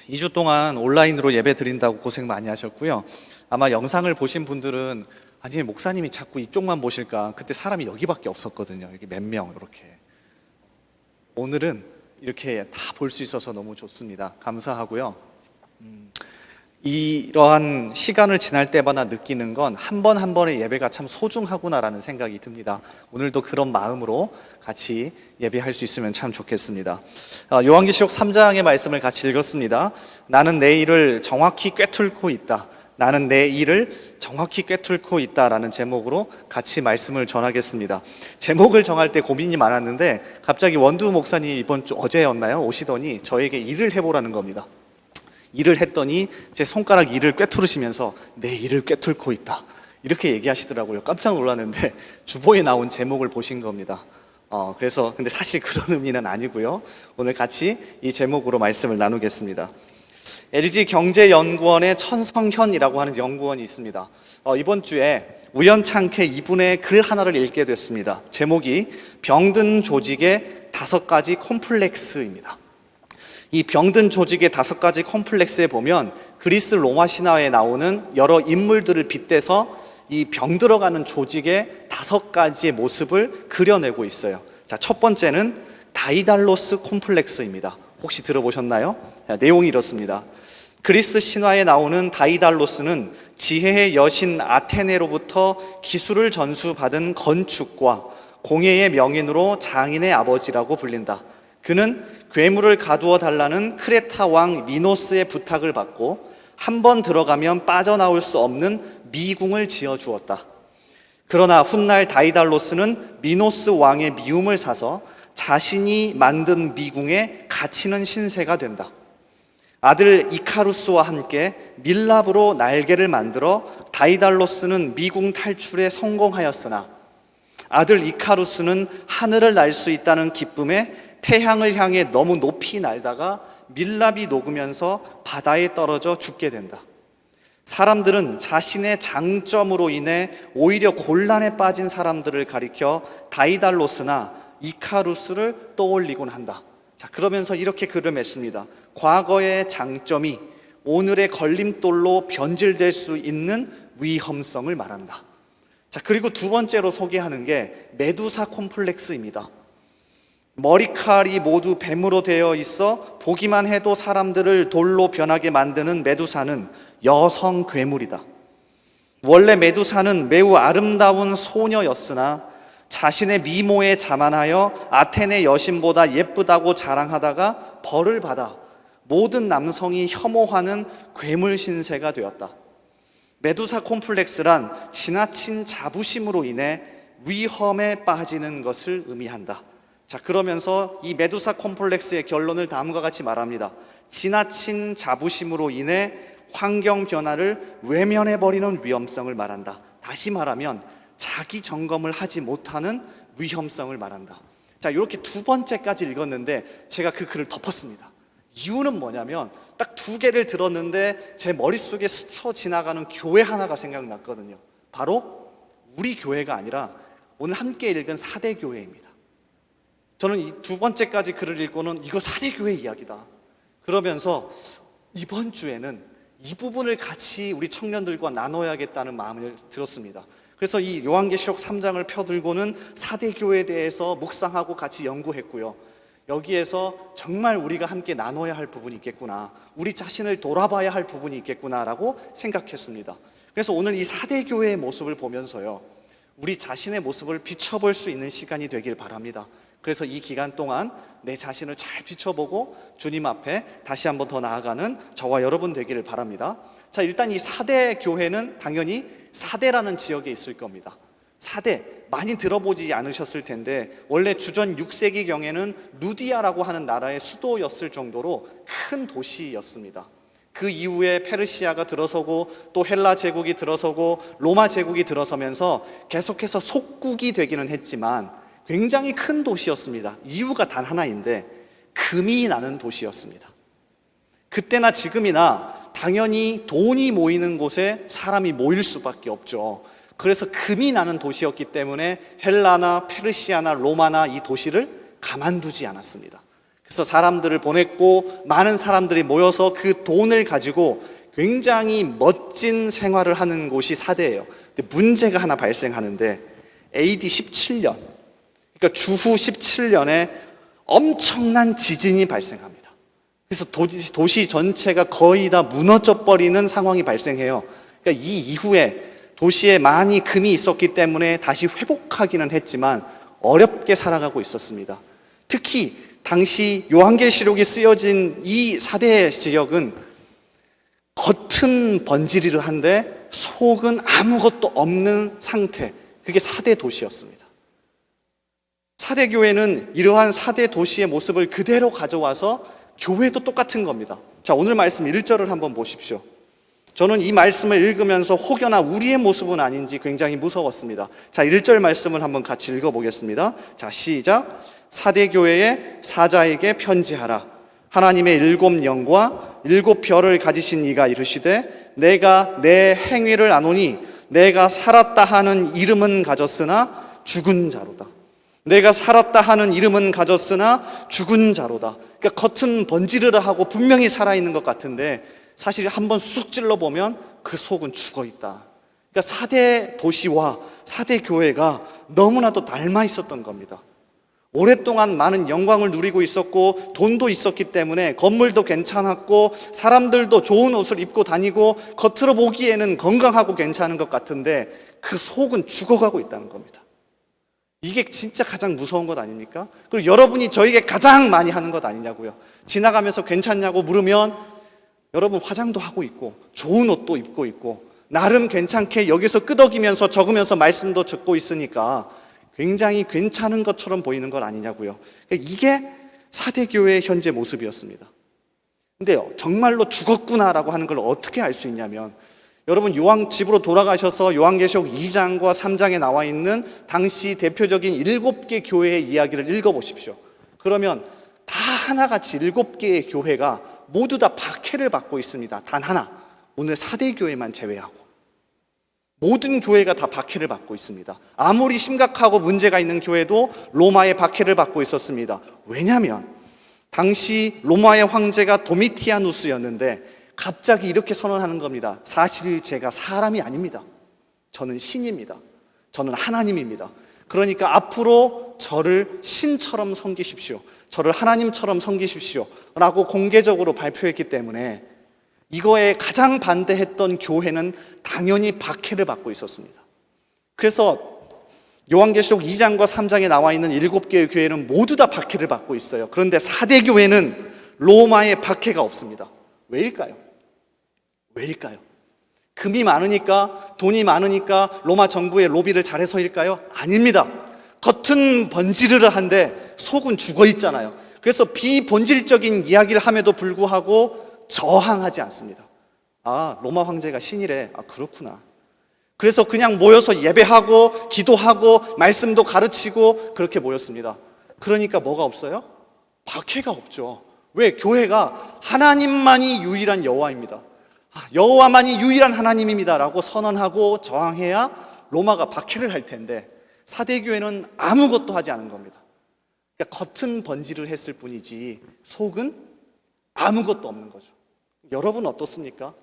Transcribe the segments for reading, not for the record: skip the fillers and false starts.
2주 동안 온라인으로 예배 드린다고 고생 많이 하셨고요. 아마 영상을 보신 분들은 아니 목사님이 자꾸 이쪽만 보실까? 그때 사람이 여기밖에 없었거든요. 여기 몇 명 이렇게. 오늘은 이렇게 다 볼 수 있어서 너무 좋습니다. 감사하고요. 이러한 시간을 지날 때마다 느끼는 건 한 번 한 번의 예배가 참 소중하구나라는 생각이 듭니다. 오늘도 그런 마음으로 같이 예배할 수 있으면 참 좋겠습니다. 요한계시록 3장의 말씀을 같이 읽었습니다. 나는 내 일을 정확히 꿰뚫고 있다. 나는 내 일을 정확히 꿰뚫고 있다라는 제목으로 같이 말씀을 전하겠습니다. 제목을 정할 때 고민이 많았는데 갑자기 원두 목사님 어제였나요? 오시더니 저에게 일을 해보라는 겁니다. 일을 했더니 제 손가락 일을 꿰뚫으시면서 내 일을 꿰뚫고 있다 이렇게 얘기하시더라고요. 깜짝 놀랐는데 주보에 나온 제목을 보신 겁니다. 그래서 근데 사실 그런 의미는 아니고요. 오늘 같이 이 제목으로 말씀을 나누겠습니다. LG경제연구원의 천성현이라고 하는 연구원이 있습니다. 이번 주에 우연찮게 이분의 글 하나를 읽게 됐습니다. 제목이 병든 조직의 5가지 콤플렉스입니다. 이 병든 조직의 5가지 콤플렉스에 보면 그리스 로마 신화에 나오는 여러 인물들을 빗대서 이 병들어가는 조직의 5가지의 모습을 그려내고 있어요. 자, 첫 번째는 다이달로스 콤플렉스입니다. 혹시 들어보셨나요? 내용이 이렇습니다. 그리스 신화에 나오는 다이달로스는 지혜의 여신 아테네로부터 기술을 전수받은 건축과 공예의 명인으로 장인의 아버지라고 불린다. 그는 괴물을 가두어 달라는 크레타 왕 미노스의 부탁을 받고 한 번 들어가면 빠져나올 수 없는 미궁을 지어주었다. 그러나 훗날 다이달로스는 미노스 왕의 미움을 사서 자신이 만든 미궁에 갇히는 신세가 된다. 아들 이카루스와 함께 밀랍으로 날개를 만들어 다이달로스는 미궁 탈출에 성공하였으나 아들 이카루스는 하늘을 날 수 있다는 기쁨에 태양을 향해 너무 높이 날다가 밀랍이 녹으면서 바다에 떨어져 죽게 된다. 사람들은 자신의 장점으로 인해 오히려 곤란에 빠진 사람들을 가리켜 다이달로스나 이카루스를 떠올리곤 한다. 자, 그러면서 이렇게 글을 맺습니다. 과거의 장점이 오늘의 걸림돌로 변질될 수 있는 위험성을 말한다. 자, 그리고 두 번째로 소개하는 게 메두사 콤플렉스입니다. 머리칼이 모두 뱀으로 되어 있어 보기만 해도 사람들을 돌로 변하게 만드는 메두사는 여성 괴물이다. 원래 메두사는 매우 아름다운 소녀였으나 자신의 미모에 자만하여 아테네 여신보다 예쁘다고 자랑하다가 벌을 받아 모든 남성이 혐오하는 괴물 신세가 되었다. 메두사 콤플렉스란 지나친 자부심으로 인해 위험에 빠지는 것을 의미한다. 자, 그러면서 이 메두사 콤플렉스의 결론을 다음과 같이 말합니다. 지나친 자부심으로 인해 환경 변화를 외면해버리는 위험성을 말한다. 다시 말하면 자기 점검을 하지 못하는 위험성을 말한다. 자, 이렇게 두 번째까지 읽었는데 제가 그 글을 덮었습니다. 이유는 뭐냐면 딱 두 개를 들었는데 제 머릿속에 스쳐 지나가는 교회 하나가 생각났거든요. 바로 우리 교회가 아니라 오늘 함께 읽은 사대교회입니다. 저는 이 두 번째까지 글을 읽고는 이거 사대교회 이야기다. 그러면서 이번 주에는 이 부분을 같이 우리 청년들과 나눠야겠다는 마음을 들었습니다. 그래서 이 요한계시록 3장을 펴들고는 사대교회에 대해서 묵상하고 같이 연구했고요. 여기에서 정말 우리가 함께 나눠야 할 부분이 있겠구나, 우리 자신을 돌아봐야 할 부분이 있겠구나라고 생각했습니다. 그래서 오늘 이 사대교회의 모습을 보면서요, 우리 자신의 모습을 비춰볼 수 있는 시간이 되길 바랍니다. 그래서 이 기간 동안 내 자신을 잘 비춰보고 주님 앞에 다시 한번 더 나아가는 저와 여러분 되기를 바랍니다. 자, 일단 이 사대 교회는 당연히 사대라는 지역에 있을 겁니다. 사대, 많이 들어보지 않으셨을 텐데 원래 주전 6세기경에는 루디아라고 하는 나라의 수도였을 정도로 큰 도시였습니다. 그 이후에 페르시아가 들어서고 또 헬라 제국이 들어서고 로마 제국이 들어서면서 계속해서 속국이 되기는 했지만 굉장히 큰 도시였습니다. 이유가 단 하나인데 금이 나는 도시였습니다. 그때나 지금이나 당연히 돈이 모이는 곳에 사람이 모일 수밖에 없죠. 그래서 금이 나는 도시였기 때문에 헬라나 페르시아나 로마나 이 도시를 가만두지 않았습니다. 그래서 사람들을 보냈고 많은 사람들이 모여서 그 돈을 가지고 굉장히 멋진 생활을 하는 곳이 사대예요. 근데 문제가 하나 발생하는데 AD 17년, 그러니까 주후 17년에 엄청난 지진이 발생합니다. 그래서 도시 전체가 거의 다 무너져 버리는 상황이 발생해요. 그러니까 이 이후에 도시에 많이 금이 있었기 때문에 다시 회복하기는 했지만 어렵게 살아가고 있었습니다. 특히 당시 요한계시록이 쓰여진 이 사대 지역은 겉은 번지르르한데 속은 아무것도 없는 상태, 그게 사대 도시였습니다. 사대 교회는 이러한 사대 도시의 모습을 그대로 가져와서 교회도 똑같은 겁니다. 자, 오늘 말씀 1절을 한번 보십시오. 저는 이 말씀을 읽으면서 혹여나 우리의 모습은 아닌지 굉장히 무서웠습니다. 자, 1절 말씀을 한번 같이 읽어보겠습니다. 자, 시작. 사대 교회의 사자에게 편지하라. 하나님의 7 영과 7 별을 가지신 이가 이르시되 내가 내 행위를 아노니 내가 살았다 하는 이름은 가졌으나 죽은 자로다. 내가 살았다 하는 이름은 가졌으나 죽은 자로다. 그러니까 겉은 번지르르하고 분명히 살아있는 것 같은데 사실 한번 쑥 찔러보면 그 속은 죽어있다. 그러니까 사대 도시와 사대 교회가 너무나도 닮아 있었던 겁니다. 오랫동안 많은 영광을 누리고 있었고 돈도 있었기 때문에 건물도 괜찮았고 사람들도 좋은 옷을 입고 다니고 겉으로 보기에는 건강하고 괜찮은 것 같은데 그 속은 죽어가고 있다는 겁니다. 이게 진짜 가장 무서운 것 아닙니까? 그리고 여러분이 저에게 가장 많이 하는 것 아니냐고요. 지나가면서 괜찮냐고 물으면 여러분 화장도 하고 있고 좋은 옷도 입고 있고 나름 괜찮게 여기서 끄덕이면서 적으면서 말씀도 듣고 있으니까 굉장히 괜찮은 것처럼 보이는 것 아니냐고요. 이게 사대교회의 현재 모습이었습니다. 근데요, 정말로 죽었구나라고 하는 걸 어떻게 알 수 있냐면 여러분 집으로 돌아가셔서 요한계시록 2장과 3장에 나와 있는 당시 대표적인 7개 교회의 이야기를 읽어보십시오. 그러면 다 하나같이 7개의 교회가 모두 다 박해를 받고 있습니다. 단 하나, 오늘 사대교회만 제외하고 모든 교회가 다 박해를 받고 있습니다. 아무리 심각하고 문제가 있는 교회도 로마의 박해를 받고 있었습니다. 왜냐하면 당시 로마의 황제가 도미티아누스였는데 갑자기 이렇게 선언하는 겁니다. 사실 제가 사람이 아닙니다. 저는 신입니다. 저는 하나님입니다. 그러니까 앞으로 저를 신처럼 섬기십시오. 저를 하나님처럼 섬기십시오 라고 공개적으로 발표했기 때문에 이거에 가장 반대했던 교회는 당연히 박해를 받고 있었습니다. 그래서 요한계시록 2장과 3장에 나와 있는 7개의 교회는 모두 다 박해를 받고 있어요. 그런데 사대교회는 로마의 박해가 없습니다. 왜일까요? 왜일까요? 금이 많으니까, 돈이 많으니까 로마 정부의 로비를 잘해서일까요? 아닙니다. 겉은 번지르르한데 속은 죽어 있잖아요. 그래서 비본질적인 이야기를 함에도 불구하고 저항하지 않습니다. 아, 로마 황제가 신이래. 아, 그렇구나. 그래서 그냥 모여서 예배하고 기도하고 말씀도 가르치고 그렇게 모였습니다. 그러니까 뭐가 없어요? 박해가 없죠. 왜? 교회가 하나님만이 유일한 여호와입니다. 여호와만이 유일한 하나님입니다 라고 선언하고 저항해야 로마가 박해를 할 텐데 사대교회는 아무것도 하지 않은 겁니다. 그러니까 겉은 번지를 했을 뿐이지 속은 아무것도 없는 거죠. 여러분 어떻습니까?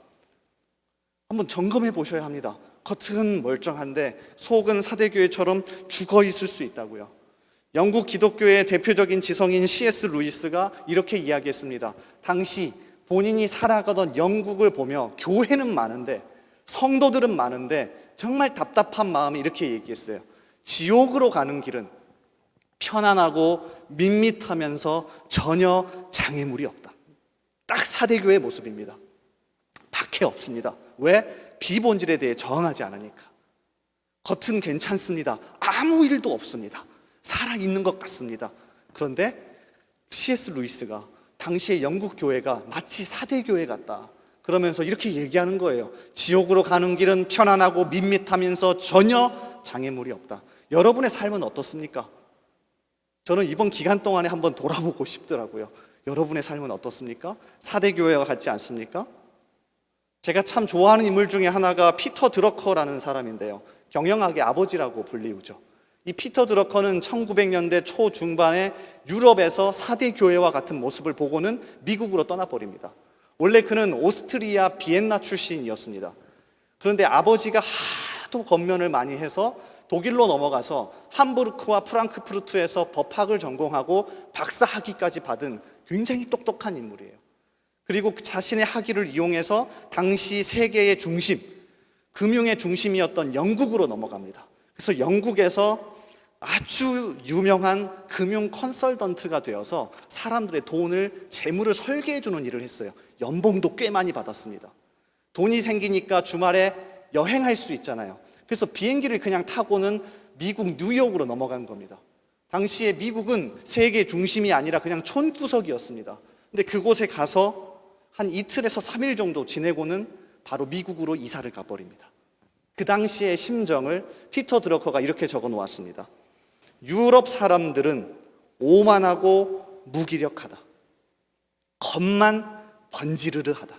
한번 점검해 보셔야 합니다. 겉은 멀쩡한데 속은 사대교회처럼 죽어 있을 수 있다고요. 영국 기독교의 대표적인 지성인 C.S. 루이스가 이렇게 이야기했습니다. 당시 본인이 살아가던 영국을 보며 교회는 많은데 성도들은 많은데 정말 답답한 마음이 이렇게 얘기했어요. 지옥으로 가는 길은 편안하고 밋밋하면서 전혀 장애물이 없다. 딱 사대교회의 모습입니다. 박해 없습니다. 왜? 비본질에 대해 저항하지 않으니까. 겉은 괜찮습니다. 아무 일도 없습니다. 살아있는 것 같습니다. 그런데 C.S. 루이스가 당시의 영국 교회가 마치 사대교회 같다. 그러면서 이렇게 얘기하는 거예요. 지옥으로 가는 길은 편안하고 밋밋하면서 전혀 장애물이 없다. 여러분의 삶은 어떻습니까? 저는 이번 기간 동안에 한번 돌아보고 싶더라고요. 여러분의 삶은 어떻습니까? 사대교회와 같지 않습니까? 제가 참 좋아하는 인물 중에 하나가 피터 드러커라는 사람인데요. 경영학의 아버지라고 불리우죠. 이 피터 드러커는 1900년대 초중반에 유럽에서 4대 교회와 같은 모습을 보고는 미국으로 떠나버립니다. 원래 그는 오스트리아 비엔나 출신이었습니다. 그런데 아버지가 하도 권면을 많이 해서 독일로 넘어가서 함부르크와 프랑크푸르트에서 법학을 전공하고 박사 학위까지 받은 굉장히 똑똑한 인물이에요. 그리고 자신의 학위를 이용해서 당시 세계의 중심, 금융의 중심이었던 영국으로 넘어갑니다. 그래서 영국에서 아주 유명한 금융 컨설턴트가 되어서 사람들의 돈을, 재물을 설계해 주는 일을 했어요. 연봉도 꽤 많이 받았습니다. 돈이 생기니까 주말에 여행할 수 있잖아요. 그래서 비행기를 그냥 타고는 미국 뉴욕으로 넘어간 겁니다. 당시에 미국은 세계 중심이 아니라 그냥 촌구석이었습니다. 근데 그곳에 가서 한 이틀에서 3일 정도 지내고는 바로 미국으로 이사를 가버립니다. 그 당시의 심정을 피터 드러커가 이렇게 적어 놓았습니다. 유럽 사람들은 오만하고 무기력하다. 겉만 번지르르하다.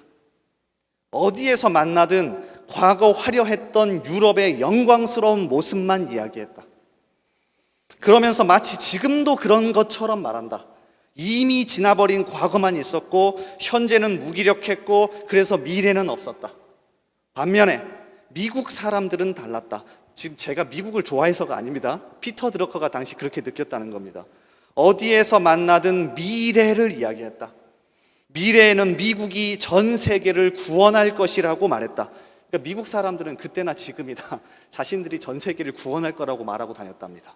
어디에서 만나든 과거 화려했던 유럽의 영광스러운 모습만 이야기했다. 그러면서 마치 지금도 그런 것처럼 말한다. 이미 지나버린 과거만 있었고 현재는 무기력했고 그래서 미래는 없었다. 반면에 미국 사람들은 달랐다. 지금 제가 미국을 좋아해서가 아닙니다. 피터 드러커가 당시 그렇게 느꼈다는 겁니다. 어디에서 만나든 미래를 이야기했다. 미래에는 미국이 전 세계를 구원할 것이라고 말했다. 그러니까 미국 사람들은 그때나 지금이나 자신들이 전 세계를 구원할 거라고 말하고 다녔답니다.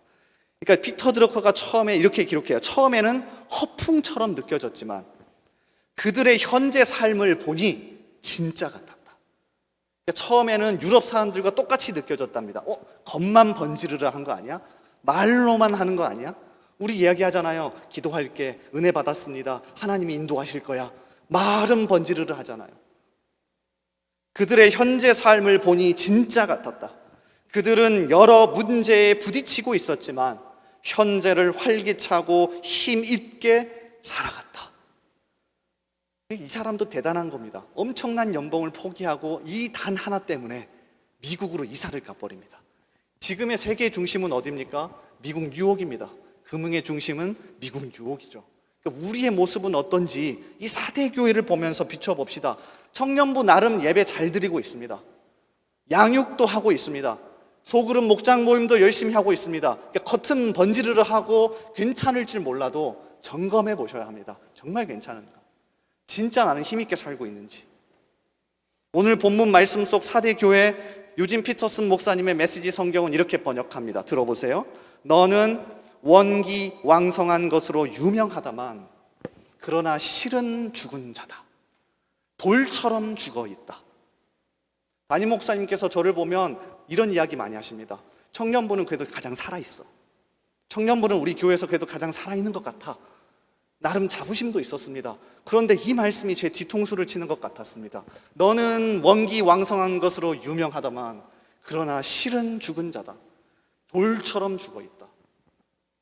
그러니까 피터 드러커가 처음에 이렇게 기록해요. 처음에는 허풍처럼 느껴졌지만 그들의 현재 삶을 보니 진짜 같았다. 그러니까 처음에는 유럽 사람들과 똑같이 느껴졌답니다. 겉만 번지르르 한 거 아니야? 말로만 하는 거 아니야? 우리 이야기하잖아요. 기도할게, 은혜 받았습니다, 하나님이 인도하실 거야. 말은 번지르르 하잖아요. 그들의 현재 삶을 보니 진짜 같았다. 그들은 여러 문제에 부딪히고 있었지만 현재를 활기차고 힘있게 살아갔다. 이 사람도 대단한 겁니다. 엄청난 연봉을 포기하고 이 단 하나 때문에 미국으로 이사를 가버립니다. 지금의 세계 중심은 어디입니까? 미국 뉴욕입니다. 금융의 중심은 미국 뉴욕이죠. 그러니까 우리의 모습은 어떤지 이 4대 교회를 보면서 비춰봅시다. 청년부 나름 예배 잘 드리고 있습니다. 양육도 하고 있습니다. 소그룹 목장 모임도 열심히 하고 있습니다. 그러니까 겉은 번지르르 하고 괜찮을지 몰라도 점검해 보셔야 합니다. 정말 괜찮은가? 진짜 나는 힘있게 살고 있는지. 오늘 본문 말씀 속 4대 교회 유진 피터슨 목사님의 메시지 성경은 이렇게 번역합니다. 들어보세요. 너는 원기 왕성한 것으로 유명하다만 그러나 실은 죽은 자다. 돌처럼 죽어 있다. 담임 목사님께서 저를 보면 이런 이야기 많이 하십니다. 청년부는 그래도 가장 살아있어. 청년부는 우리 교회에서 그래도 가장 살아있는 것 같아. 나름 자부심도 있었습니다. 그런데 이 말씀이 제 뒤통수를 치는 것 같았습니다. 너는 원기 왕성한 것으로 유명하다만 그러나 실은 죽은 자다. 돌처럼 죽어 있다.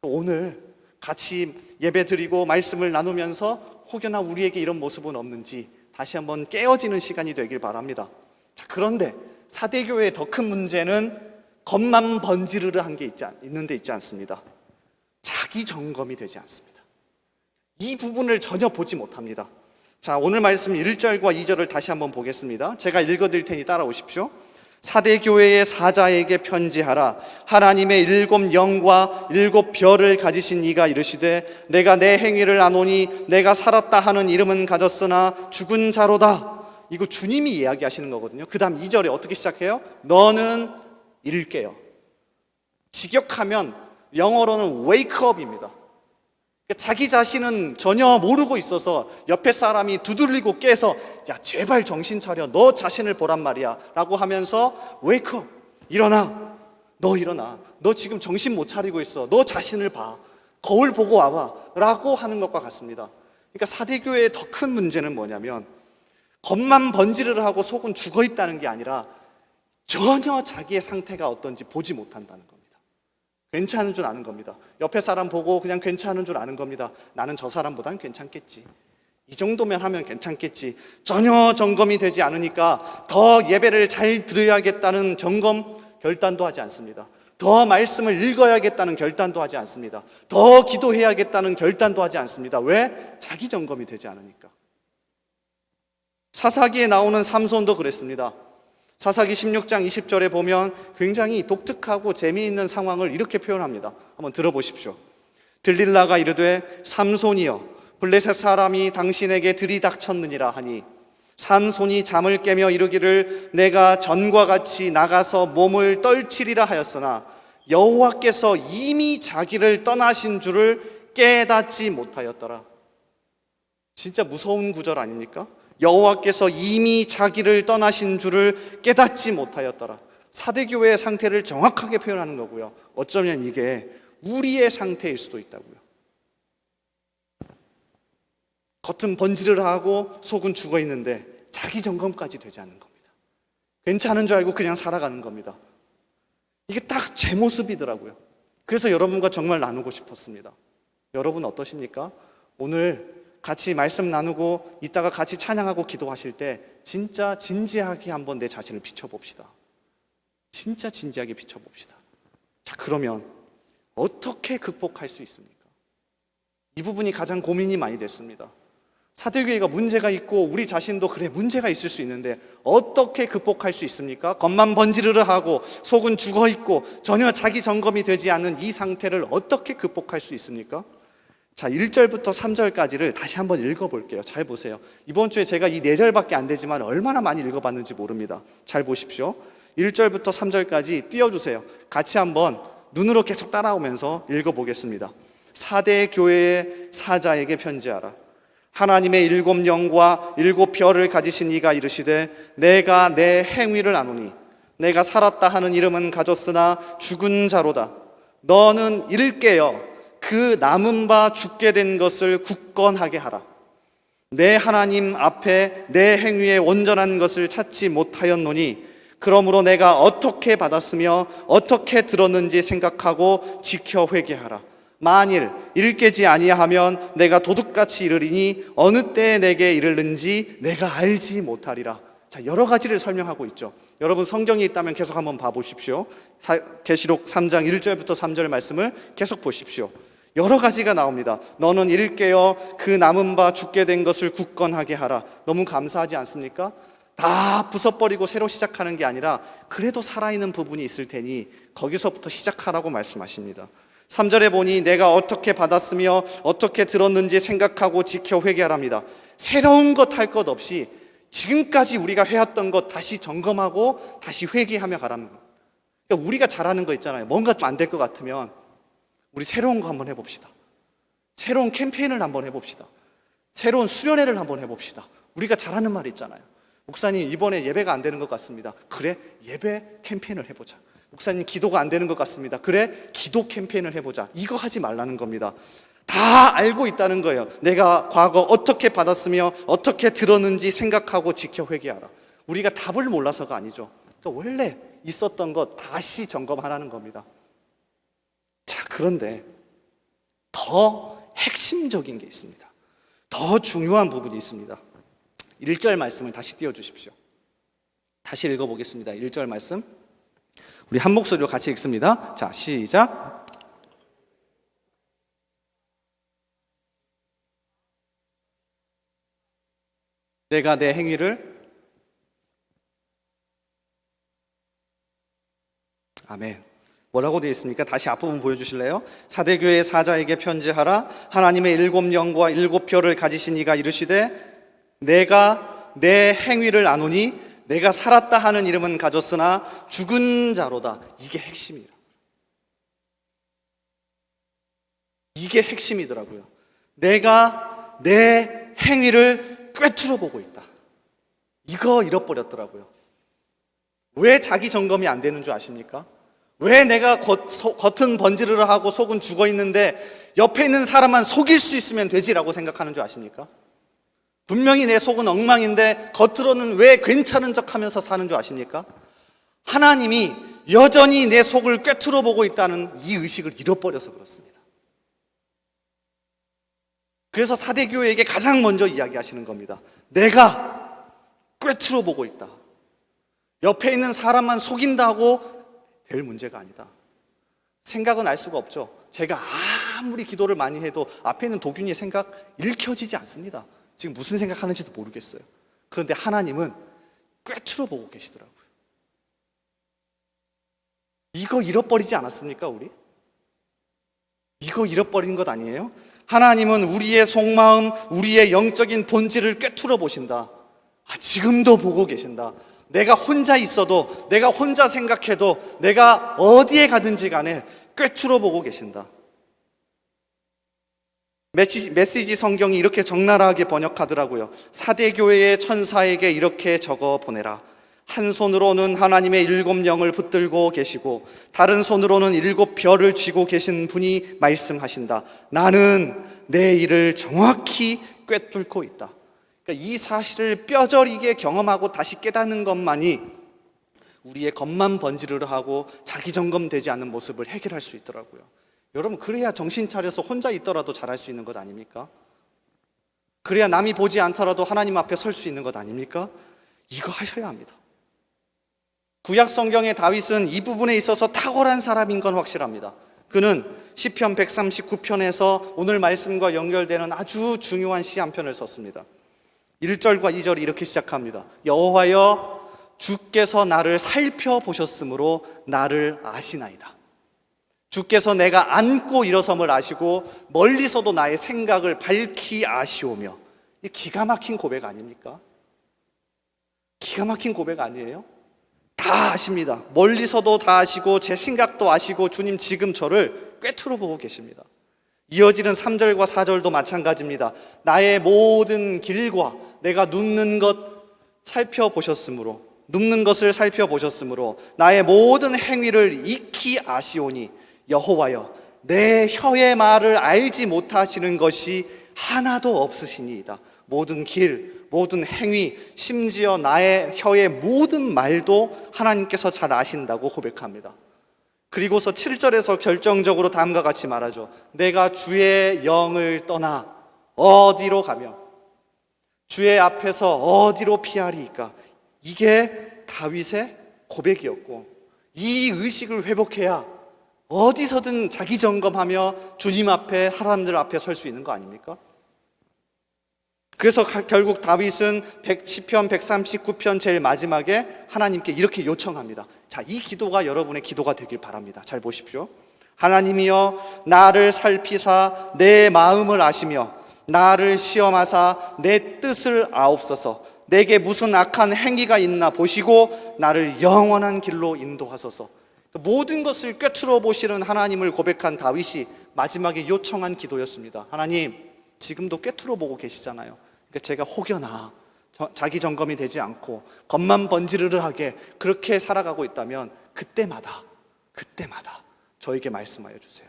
오늘 같이 예배 드리고 말씀을 나누면서 혹여나 우리에게 이런 모습은 없는지 다시 한번 깨어지는 시간이 되길 바랍니다. 자, 그런데 4대 교회의 더 큰 문제는 겉만 번지르르 한 게 있는데 있지 않습니다. 자기 점검이 되지 않습니다. 이 부분을 전혀 보지 못합니다. 자, 오늘 말씀 1절과 2절을 다시 한번 보겠습니다. 제가 읽어드릴 테니 따라오십시오. 4대 교회의 사자에게 편지하라. 하나님의 7 영과 7 별을 가지신 이가 이르시되 내가 내 행위를 아노니 내가 살았다 하는 이름은 가졌으나 죽은 자로다. 이거 주님이 이야기하시는 거거든요. 그 다음 2절에 어떻게 시작해요? 너는 일깨요. 직역하면 영어로는 wake up입니다. 자기 자신은 전혀 모르고 있어서 옆에 사람이 두들리고 깨서 야 제발 정신 차려, 너 자신을 보란 말이야 라고 하면서 wake up, 일어나, 너 일어나, 너 지금 정신 못 차리고 있어, 너 자신을 봐, 거울 보고 와봐 라고 하는 것과 같습니다. 그러니까 4대 교회의 더 큰 문제는 뭐냐면 겉만 번지르르 하고 속은 죽어 있다는 게 아니라 전혀 자기의 상태가 어떤지 보지 못한다는 겁니다. 괜찮은 줄 아는 겁니다. 옆에 사람 보고 그냥 괜찮은 줄 아는 겁니다. 나는 저 사람보단 괜찮겠지, 이 정도면 하면 괜찮겠지. 전혀 점검이 되지 않으니까 더 예배를 잘 드려야겠다는 점검 결단도 하지 않습니다. 더 말씀을 읽어야겠다는 결단도 하지 않습니다. 더 기도해야겠다는 결단도 하지 않습니다. 왜? 자기 점검이 되지 않으니까. 사사기에 나오는 삼손도 그랬습니다. 사사기 16장 20절에 보면 굉장히 독특하고 재미있는 상황을 이렇게 표현합니다. 한번 들어보십시오. 들릴라가 이르되 삼손이여 블레셋 사람이 당신에게 들이닥쳤느니라 하니 삼손이 잠을 깨며 이르기를 내가 전과 같이 나가서 몸을 떨치리라 하였으나 여호와께서 이미 자기를 떠나신 줄을 깨닫지 못하였더라. 진짜 무서운 구절 아닙니까? 여호와께서 이미 자기를 떠나신 줄을 깨닫지 못하였더라. 사대교회의 상태를 정확하게 표현하는 거고요. 어쩌면 이게 우리의 상태일 수도 있다고요. 겉은 번지를 하고 속은 죽어 있는데 자기 점검까지 되지 않는 겁니다. 괜찮은 줄 알고 그냥 살아가는 겁니다. 이게 딱 제 모습이더라고요. 그래서 여러분과 정말 나누고 싶었습니다. 여러분 어떠십니까? 오늘 같이 말씀 나누고 이따가 같이 찬양하고 기도하실 때 진짜 진지하게 한번 내 자신을 비춰봅시다. 진짜 진지하게 비춰봅시다. 자, 그러면 어떻게 극복할 수 있습니까? 이 부분이 가장 고민이 많이 됐습니다. 사대교회가 문제가 있고 우리 자신도 그래 문제가 있을 수 있는데 어떻게 극복할 수 있습니까? 겉만 번지르르 하고 속은 죽어 있고 전혀 자기 점검이 되지 않는 이 상태를 어떻게 극복할 수 있습니까? 자, 1절부터 3절까지를 다시 한번 읽어볼게요. 잘 보세요. 이번 주에 제가 이 4절밖에 안 되지만 얼마나 많이 읽어봤는지 모릅니다. 잘 보십시오. 1절부터 3절까지 띄워주세요. 같이 한번 눈으로 계속 따라오면서 읽어보겠습니다. 사대 교회의 사자에게 편지하라. 하나님의 7 영과 7 별을 가지신 이가 이르시되 내가 내 행위를 아노니 내가 살았다 하는 이름은 가졌으나 죽은 자로다. 너는 이를 깨어 그 남은 바 죽게 된 것을 굳건하게 하라. 내 하나님 앞에 내 행위의 온전한 것을 찾지 못하였노니 그러므로 내가 어떻게 받았으며 어떻게 들었는지 생각하고 지켜 회개하라. 만일 이를 깨지 아니하면 내가 도둑같이 이르리니 어느 때에 내게 이르는지 내가 알지 못하리라. 자, 여러 가지를 설명하고 있죠. 여러분 성경이 있다면 계속 한번 봐보십시오. 계시록 3장 1절부터 3절 말씀을 계속 보십시오. 여러 가지가 나옵니다. 너는 이를 깨어 그 남은 바 죽게 된 것을 굳건하게 하라. 너무 감사하지 않습니까? 다 부숴버리고 새로 시작하는 게 아니라 그래도 살아있는 부분이 있을 테니 거기서부터 시작하라고 말씀하십니다. 3절에 보니 내가 어떻게 받았으며 어떻게 들었는지 생각하고 지켜 회개하랍니다. 새로운 것 할 것 없이 지금까지 우리가 해왔던 것 다시 점검하고 다시 회개하며 가라는 거예요. 그러니까 우리가 잘하는 거 있잖아요. 뭔가 좀 안 될 것 같으면 우리 새로운 거 한번 해봅시다. 새로운 캠페인을 한번 해봅시다. 새로운 수련회를 한번 해봅시다. 우리가 잘하는 말 있잖아요. 목사님 이번에 예배가 안 되는 것 같습니다. 그래, 예배 캠페인을 해보자. 목사님 기도가 안 되는 것 같습니다. 그래, 기도 캠페인을 해보자. 이거 하지 말라는 겁니다. 다 알고 있다는 거예요. 내가 과거 어떻게 받았으며 어떻게 들었는지 생각하고 지켜 회개하라. 우리가 답을 몰라서가 아니죠. 그러니까 원래 있었던 것 다시 점검하라는 겁니다. 자, 그런데 더 핵심적인 게 있습니다. 더 중요한 부분이 있습니다. 1절 말씀을 다시 띄워주십시오. 다시 읽어보겠습니다. 1절 말씀 우리 한 목소리로 같이 읽습니다. 자, 시작. 내가 내 행위를 아멘. 뭐라고 되어 있습니까? 다시 앞부분 보여주실래요? 사대교회의 사자에게 편지하라. 하나님의 7 영과 7 별을 가지신 이가 이르시되 내가 내 행위를 아노니 내가 살았다 하는 이름은 가졌으나 죽은 자로다. 이게 핵심이에요. 이게 핵심이더라고요. 내가 내 행위를 꿰뚫어 보고 있다. 이거 잃어버렸더라고요. 왜 자기 점검이 안 되는 줄 아십니까? 왜 내가 겉은 번지르르 하고 속은 죽어 있는데 옆에 있는 사람만 속일 수 있으면 되지라고 생각하는 줄 아십니까? 분명히 내 속은 엉망인데 겉으로는 왜 괜찮은 척 하면서 사는 줄 아십니까? 하나님이 여전히 내 속을 꿰뚫어 보고 있다는 이 의식을 잃어버려서 그렇습니다. 그래서 사대교회에게 가장 먼저 이야기하시는 겁니다. 내가 꿰뚫어 보고 있다. 옆에 있는 사람만 속인다고 될 문제가 아니다. 생각은 알 수가 없죠. 제가 아무리 기도를 많이 해도 앞에 있는 도균이의 생각 읽혀지지 않습니다. 지금 무슨 생각하는지도 모르겠어요. 그런데 하나님은 꿰뚫어 보고 계시더라고요. 이거 잃어버리지 않았습니까, 우리? 이거 잃어버린 것 아니에요? 하나님은 우리의 속마음, 우리의 영적인 본질을 꿰뚫어 보신다. 지금도 보고 계신다. 내가 혼자 있어도, 내가 혼자 생각해도, 내가 어디에 가든지 간에 꿰뚫어 보고 계신다. 메시지 성경이 이렇게 적나라하게 번역하더라고요. 사대교회의 천사에게 이렇게 적어 보내라. 한 손으로는 하나님의 7영을 붙들고 계시고 다른 손으로는 7별을 쥐고 계신 분이 말씀하신다. 나는 내 일을 정확히 꿰뚫고 있다. 그러니까 이 사실을 뼈저리게 경험하고 다시 깨닫는 것만이 우리의 겉만 번지르르 하고 자기 점검되지 않는 모습을 해결할 수 있더라고요. 여러분, 그래야 정신 차려서 혼자 있더라도 잘할 수 있는 것 아닙니까? 그래야 남이 보지 않더라도 하나님 앞에 설 수 있는 것 아닙니까? 이거 하셔야 합니다. 구약 성경의 다윗은 이 부분에 있어서 탁월한 사람인 건 확실합니다. 그는 시편 139편에서 오늘 말씀과 연결되는 아주 중요한 시 한 편을 썼습니다. 1절과 2절이 이렇게 시작합니다. 여호와여, 주께서 나를 살펴보셨으므로 나를 아시나이다. 주께서 내가 앉고 일어섬을 아시고 멀리서도 나의 생각을 밝히 아시오며. 이 기가 막힌 고백 아닙니까? 기가 막힌 고백 아니에요? 다 아십니다. 멀리서도 다 아시고 제 생각도 아시고 주님 지금 저를 꿰뚫어 보고 계십니다. 이어지는 3절과 4절도 마찬가지입니다. 나의 모든 길과 내가 눕는 것을 살펴보셨으므로 나의 모든 행위를 익히 아시오니 여호와여, 내 혀의 말을 알지 못하시는 것이 하나도 없으시니이다. 모든 길, 모든 행위, 심지어 나의 혀의 모든 말도 하나님께서 잘 아신다고 고백합니다. 그리고서 7절에서 결정적으로 다음과 같이 말하죠. 내가 주의 영을 떠나 어디로 가며 주의 앞에서 어디로 피하리이까. 이게 다윗의 고백이었고, 이 의식을 회복해야 어디서든 자기 점검하며 주님 앞에, 사람들 앞에 설 수 있는 거 아닙니까? 그래서 결국 다윗은 시편 139편 제일 마지막에 하나님께 이렇게 요청합니다. 자, 이 기도가 여러분의 기도가 되길 바랍니다. 잘 보십시오. 하나님이여, 나를 살피사 내 마음을 아시며 나를 시험하사 내 뜻을 아옵소서. 내게 무슨 악한 행위가 있나 보시고 나를 영원한 길로 인도하소서. 모든 것을 꿰뚫어 보시는 하나님을 고백한 다윗이 마지막에 요청한 기도였습니다. 하나님, 지금도 꿰뚫어 보고 계시잖아요. 그러니까 제가 혹여나 자기 점검이 되지 않고 겉만 번지르르하게 그렇게 살아가고 있다면 그때마다 저에게 말씀하여 주세요.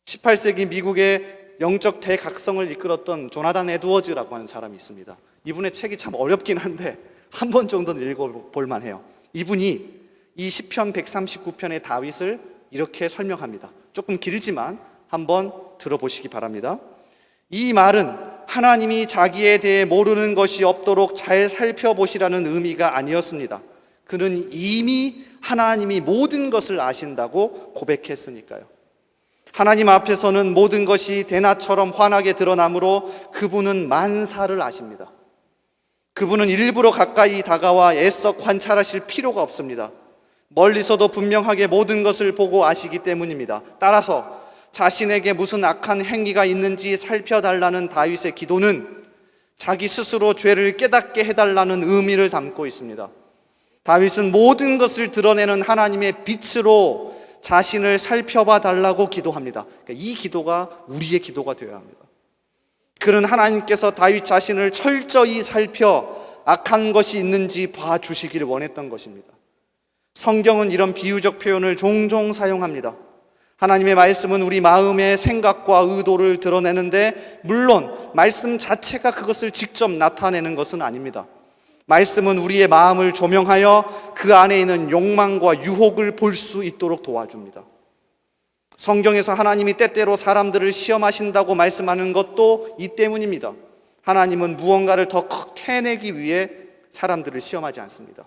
18세기 미국의 영적 대각성을 이끌었던 조나단 에드워즈라고 하는 사람이 있습니다. 이분의 책이 참 어렵긴 한데 한 번 정도는 읽어볼 만해요. 이분이 이 시편 139편의 다윗을 이렇게 설명합니다. 조금 길지만 한번 들어보시기 바랍니다. 이 말은 하나님이 자기에 대해 모르는 것이 없도록 잘 살펴보시라는 의미가 아니었습니다. 그는 이미 하나님이 모든 것을 아신다고 고백했으니까요. 하나님 앞에서는 모든 것이 대낮처럼 환하게 드러나므로 그분은 만사를 아십니다. 그분은 일부러 가까이 다가와 애써 관찰하실 필요가 없습니다. 멀리서도 분명하게 모든 것을 보고 아시기 때문입니다. 따라서 자신에게 무슨 악한 행위가 있는지 살펴달라는 다윗의 기도는 자기 스스로 죄를 깨닫게 해달라는 의미를 담고 있습니다. 다윗은 모든 것을 드러내는 하나님의 빛으로 자신을 살펴봐 달라고 기도합니다. 그러니까 이 기도가 우리의 기도가 되어야 합니다. 그는 하나님께서 다윗 자신을 철저히 살펴 악한 것이 있는지 봐주시기를 원했던 것입니다. 성경은 이런 비유적 표현을 종종 사용합니다. 하나님의 말씀은 우리 마음의 생각과 의도를 드러내는데 물론 말씀 자체가 그것을 직접 나타내는 것은 아닙니다. 말씀은 우리의 마음을 조명하여 그 안에 있는 욕망과 유혹을 볼 수 있도록 도와줍니다. 성경에서 하나님이 때때로 사람들을 시험하신다고 말씀하는 것도 이 때문입니다. 하나님은 무언가를 더 캐내기 위해 사람들을 시험하지 않습니다.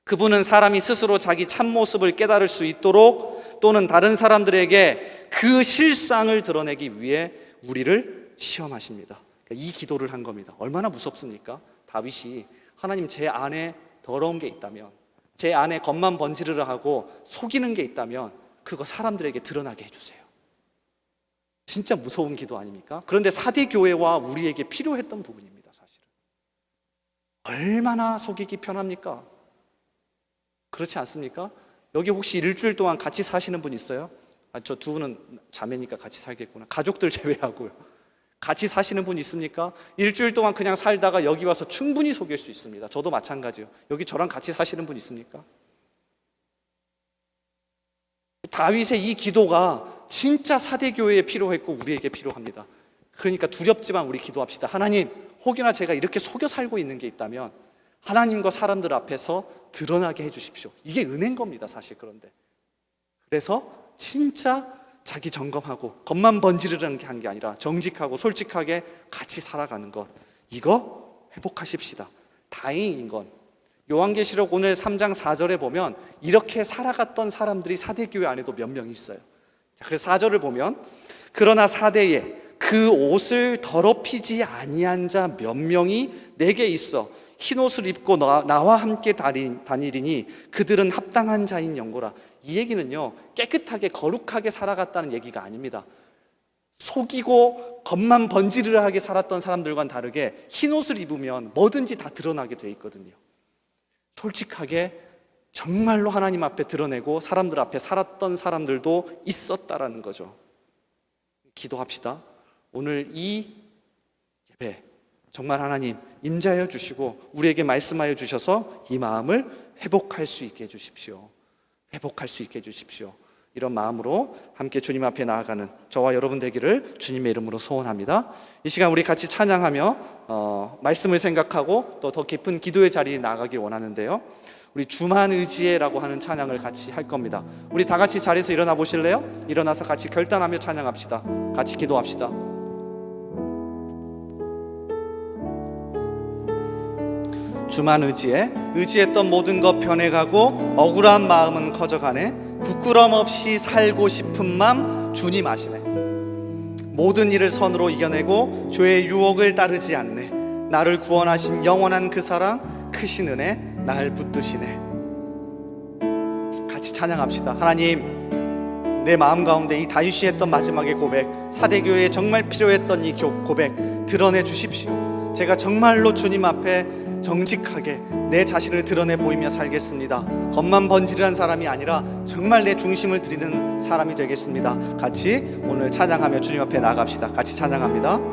그분은 사람이 스스로 자기 참모습을 깨달을 수 있도록 또는 다른 사람들에게 그 실상을 드러내기 위해 우리를 시험하십니다. 이 기도를 한 겁니다. 얼마나 무섭습니까? 다윗이 하나님, 제 안에 더러운 게 있다면, 제 안에 겉만 번지르르 하고 속이는 게 있다면 그거 사람들에게 드러나게 해주세요. 진짜 무서운 기도 아닙니까? 그런데 사대 교회와 우리에게 필요했던 부분입니다. 사실은 얼마나 속이기 편합니까? 그렇지 않습니까? 여기 혹시 일주일 동안 같이 사시는 분 있어요? 저 두 분은 자매니까 같이 살겠구나. 가족들 제외하고요. 같이 사시는 분 있습니까? 일주일 동안 그냥 살다가 여기 와서 충분히 속일 수 있습니다. 저도 마찬가지요. 여기 저랑 같이 사시는 분 있습니까? 다윗의 이 기도가 진짜 사대교회에 필요했고 우리에게 필요합니다. 그러니까 두렵지만 우리 기도합시다. 하나님, 혹여나 제가 이렇게 속여 살고 있는 게 있다면 하나님과 사람들 앞에서 드러나게 해주십시오. 이게 은혜인 겁니다, 사실. 그런데 그래서 진짜 자기 점검하고 겉만 번지르르한 게 아니라 정직하고 솔직하게 같이 살아가는 것, 이거 회복하십시다. 다행인 건 요한계시록 오늘 3장 4절에 보면 이렇게 살아갔던 사람들이 사대교회 안에도 몇 명 있어요. 자, 그래서 4절을 보면 그러나 사대에 그 옷을 더럽히지 아니한 자 몇 명이 내게 있어 흰 옷을 입고 나와 함께 다니리니 그들은 합당한 자인 영고라. 이 얘기는요, 깨끗하게 거룩하게 살아갔다는 얘기가 아닙니다. 속이고 겉만 번지르르하게 살았던 사람들과는 다르게 흰 옷을 입으면 뭐든지 다 드러나게 돼 있거든요. 솔직하게 정말로 하나님 앞에 드러내고 사람들 앞에 살았던 사람들도 있었다라는 거죠. 기도합시다. 오늘 이 예배 정말 하나님 임재하여 주시고 우리에게 말씀하여 주셔서 이 마음을 회복할 수 있게 해주십시오. 회복할 수 있게 해주십시오. 이런 마음으로 함께 주님 앞에 나아가는 저와 여러분 되기를 주님의 이름으로 소원합니다. 이 시간 우리 같이 찬양하며 말씀을 생각하고 또 더 깊은 기도의 자리에 나아가길 원하는데요, 우리 주만 의지해라고 하는 찬양을 같이 할 겁니다. 우리 다 같이 자리에서 일어나 보실래요? 일어나서 같이 결단하며 찬양합시다. 같이 기도합시다. 주만 의지했던 모든 것 변해가고 억울한 마음은 커져가네. 부끄럼 없이 살고 싶은 맘 주님 아시네. 모든 일을 선으로 이겨내고 죄의 유혹을 따르지 않네. 나를 구원하신 영원한 그 사랑 크신 은혜 날 붙드시네. 같이 찬양합시다. 하나님, 내 마음 가운데 이 다윗이 했던 마지막의 고백, 사대교회에 정말 필요했던 이 고백 드러내 주십시오. 제가 정말로 주님 앞에 정직하게 내 자신을 드러내 보이며 살겠습니다. 겉만 번지르한 사람이 아니라 정말 내 중심을 드리는 사람이 되겠습니다. 같이 오늘 찬양하며 주님 앞에 나아갑시다. 같이 찬양합니다.